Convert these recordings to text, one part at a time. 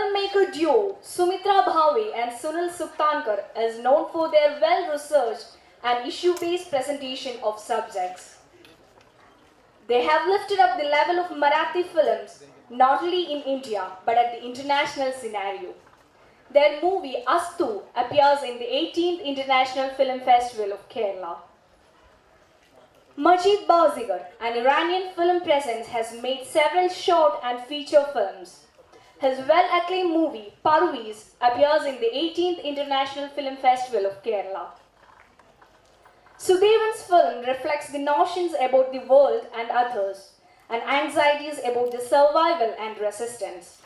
filmmaker duo Sumitra Bhave and Sunil Suktankar is known for their well-researched and issue-based presentation of subjects. They have lifted up the level of Marathi films not only in India but at the international scenario. Their movie Astu appears in the 18th International Film Festival of Kerala. Majid Bazigar, an Iranian film presence, has made several short and feature films. His well-acclaimed movie Parviz appears in the 18th International Film Festival of Kerala. Sudevan's film reflects the notions about the world and others, and anxieties about the survival and resistance.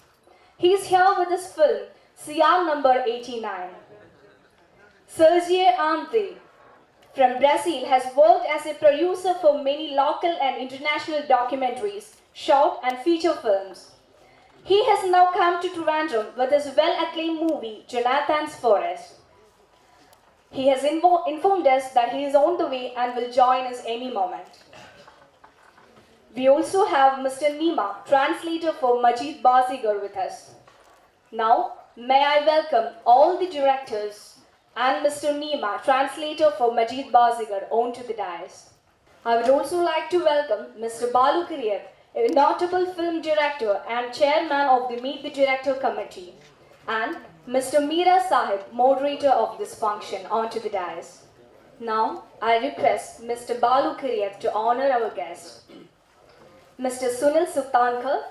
He is here with his film CR number 89. Sergio Ante from Brazil has worked as a producer for many local and international documentaries, short and feature films. He has now come to Trivandrum with his well-acclaimed movie Jonathan's Forest. He has informed us that he is on the way and will join us any moment. We also have Mr. Nima, translator for Majid Bazigar, with us. Now, may I welcome all the directors and Mr. Nima, translator for Majid Bazigar, onto the dais. I would also like to welcome Mr. Balu Kiriyar, a notable film director and chairman of the Meet the Director Committee, and Mr. Meera Sahib, moderator of this function, onto the dais. Now, I request Mr. Balu Kiriyar to honor our guest. Mr. Sunil Suktankar,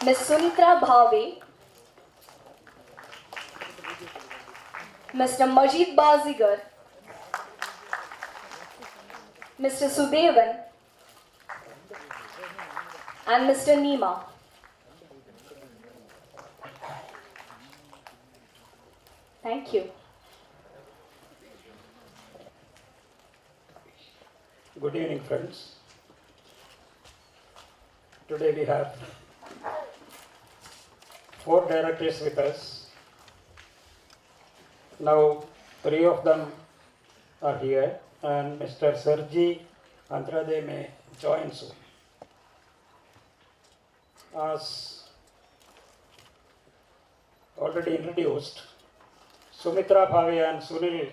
Ms. Sunitra Bhave, Mr. Majid Bazigar, Mr. Sudevan, and Mr. Nima. Thank you. Good evening, friends. Today we have 4 directors with us. Now 3 of them are here, and Mr. Sergi Andrade may join soon. As already introduced, Sumitra Bhave and Sunil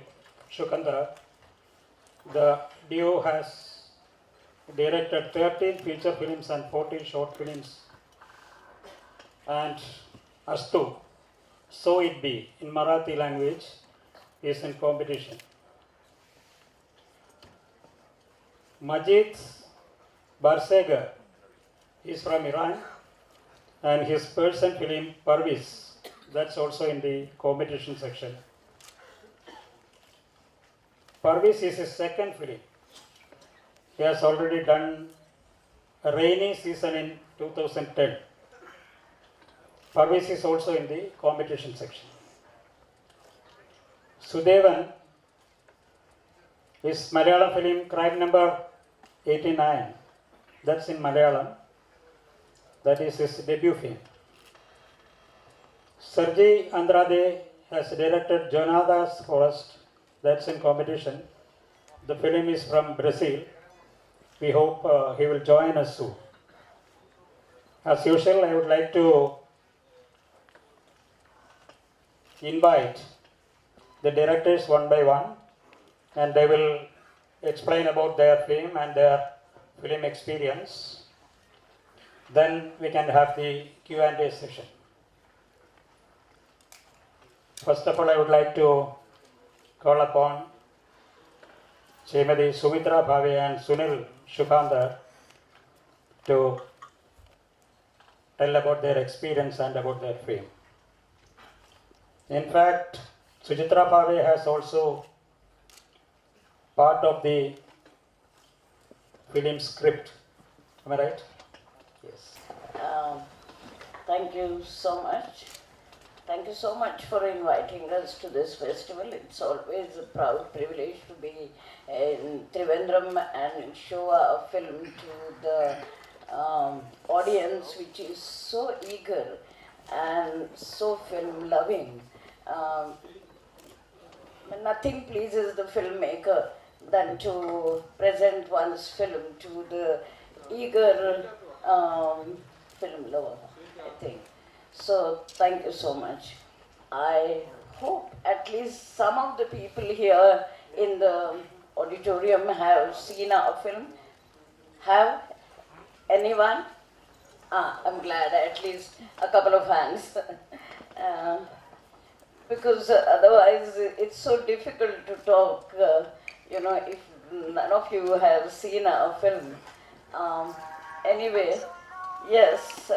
Shukandar, the duo has directed 13 feature films and 14 short films, and Astu, So It Be, in Marathi language, is in competition. Majid Barsegar is from Iran, and his Persian film Parviz, that's also in the competition section. Parviz is his second film. He has already done a Rainy Season in 2010. Parviz is also in the competition section. Sudevan is Malayalam film Crime Number 89. That's in Malayalam. That is his debut film. Sergi Andrade has directed Jonathan's Forest. That's in competition. The film is from Brazil. We hope he will join us soon. As usual, I would like to invite the directors one by one, and they will explain about their film and their film experience. Then we can have the Q&A session. First of all, I would like to call upon Srimati Sumitra Bhave and Sunil Shukandar to tell about their experience and about their film. In fact, Sujitra Bhave has also part of the film script. Am I right? Yes. Thank you so much. Thank you so much for inviting us to this festival. It's always a proud privilege to be in Trivandrum and show a film to the audience which is so eager and so film loving. Nothing pleases the filmmaker than to present one's film to the eager film lover, I think. So thank you so much. I hope at least some of the people here in the auditorium have seen our film. Have anyone? I'm glad, at least a couple of hands. Because otherwise it's so difficult to talk, if none of you have seen our film. Anyway, yes,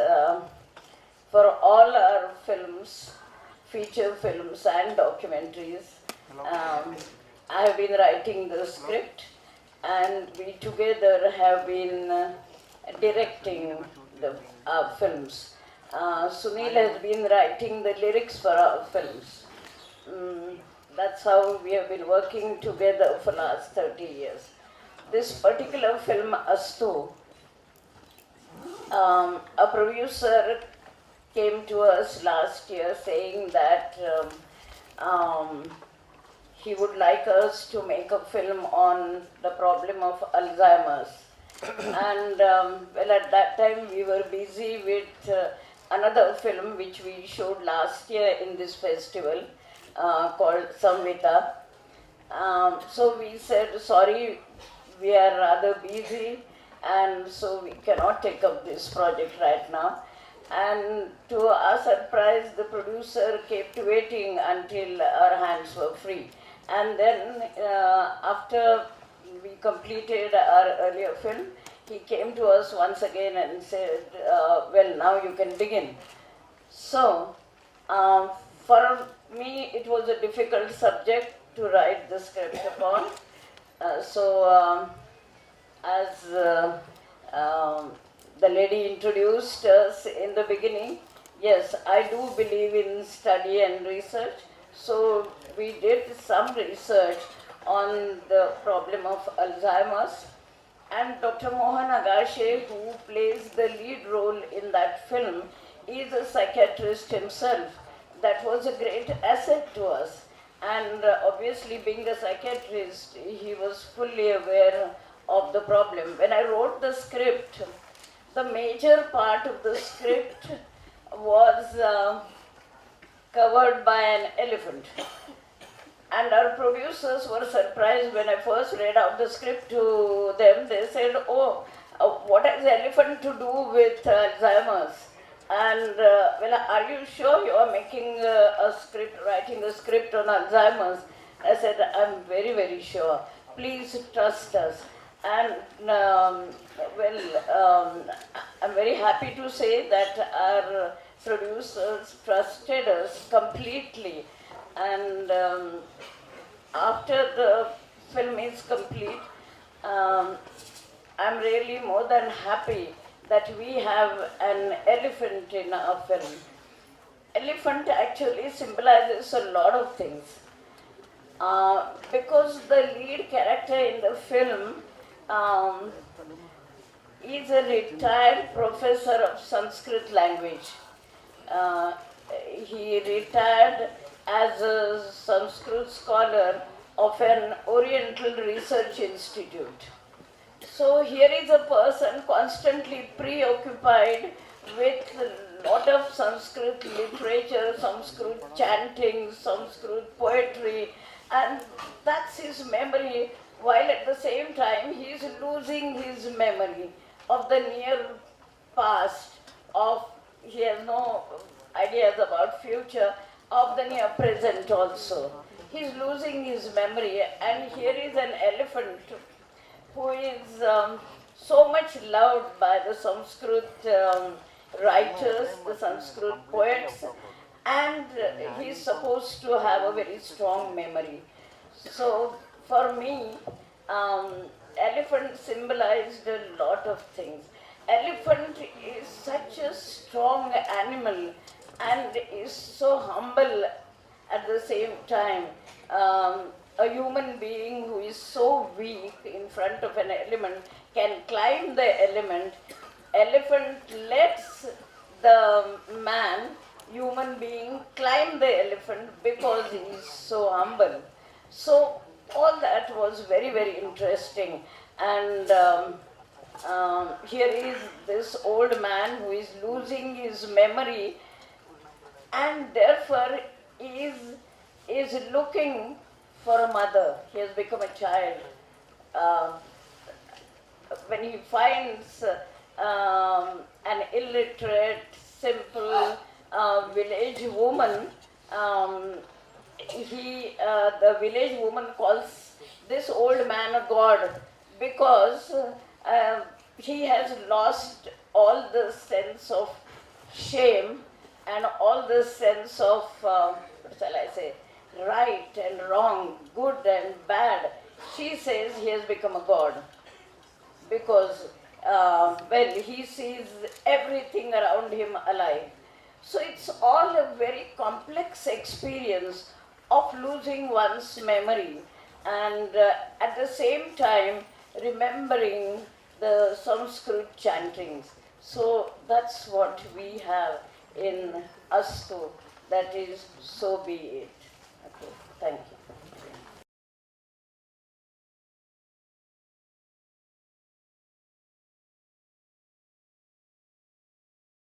for all our films, feature films and documentaries, I have been writing the script and we together have been directing our films. Sunil has been writing the lyrics for our films. That's how we have been working together for the last 30 years. This particular film, Astu, a producer came to us last year saying that he would like us to make a film on the problem of Alzheimer's. And well, at that time we were busy with another film which we showed last year in this festival called Samvita. So we said, sorry, we are rather busy and so we cannot take up this project right now. And to our surprise, the producer kept waiting until our hands were free. And then after we completed our earlier film, he came to us once again and said, well, now you can begin. So, for me, it was a difficult subject to write the script upon. As the lady introduced us in the beginning, yes, I do believe in study and research. So we did some research on the problem of Alzheimer's. And Dr. Mohan Agashe, who plays the lead role in that film, is a psychiatrist himself. That was a great asset to us. And obviously, being a psychiatrist, he was fully aware of the problem. When I wrote the script, the major part of the script was covered by an elephant. And our producers were surprised when I first read out the script to them. They said, oh, what has elephant to do with Alzheimer's? And, well, are you sure you are making a script, writing a script on Alzheimer's? I said, I'm very, very sure. Please trust us. And, I'm very happy to say that our producers trusted us completely. And after the film is complete, I'm really more than happy that we have an elephant in our film. Elephant actually symbolizes a lot of things. Because the lead character in the film is a retired professor of Sanskrit language. He retired as a Sanskrit scholar of an Oriental Research Institute. So here is a person constantly preoccupied with a lot of Sanskrit literature, Sanskrit chanting, Sanskrit poetry, and that's his memory, while at the same time he is losing his memory of the near past, he has no ideas about future, of the near present also. He is losing his memory, and here is an elephant who is so much loved by the Sanskrit writers, the Sanskrit poets, and he is supposed to have a very strong memory. So for me, elephant symbolized a lot of things. Elephant is such a strong animal and is so humble at the same time. A human being who is so weak in front of an element can climb the element. Elephant lets the man, human being, climb the elephant because he is so humble. So all that was very, very interesting. And Here is this old man who is losing his memory and therefore is looking for a mother. He has become a child. Uh, when he finds an illiterate, simple village woman, the village woman calls this old man a god because he has lost all the sense of shame and all the sense of, what shall I say, right and wrong, good and bad. She says he has become a god because, he sees everything around him alive. So it's all a very complex experience of losing one's memory and at the same time remembering the Sanskrit chantings. So that's what we have in Astu, that is, so be it. Okay, thank you.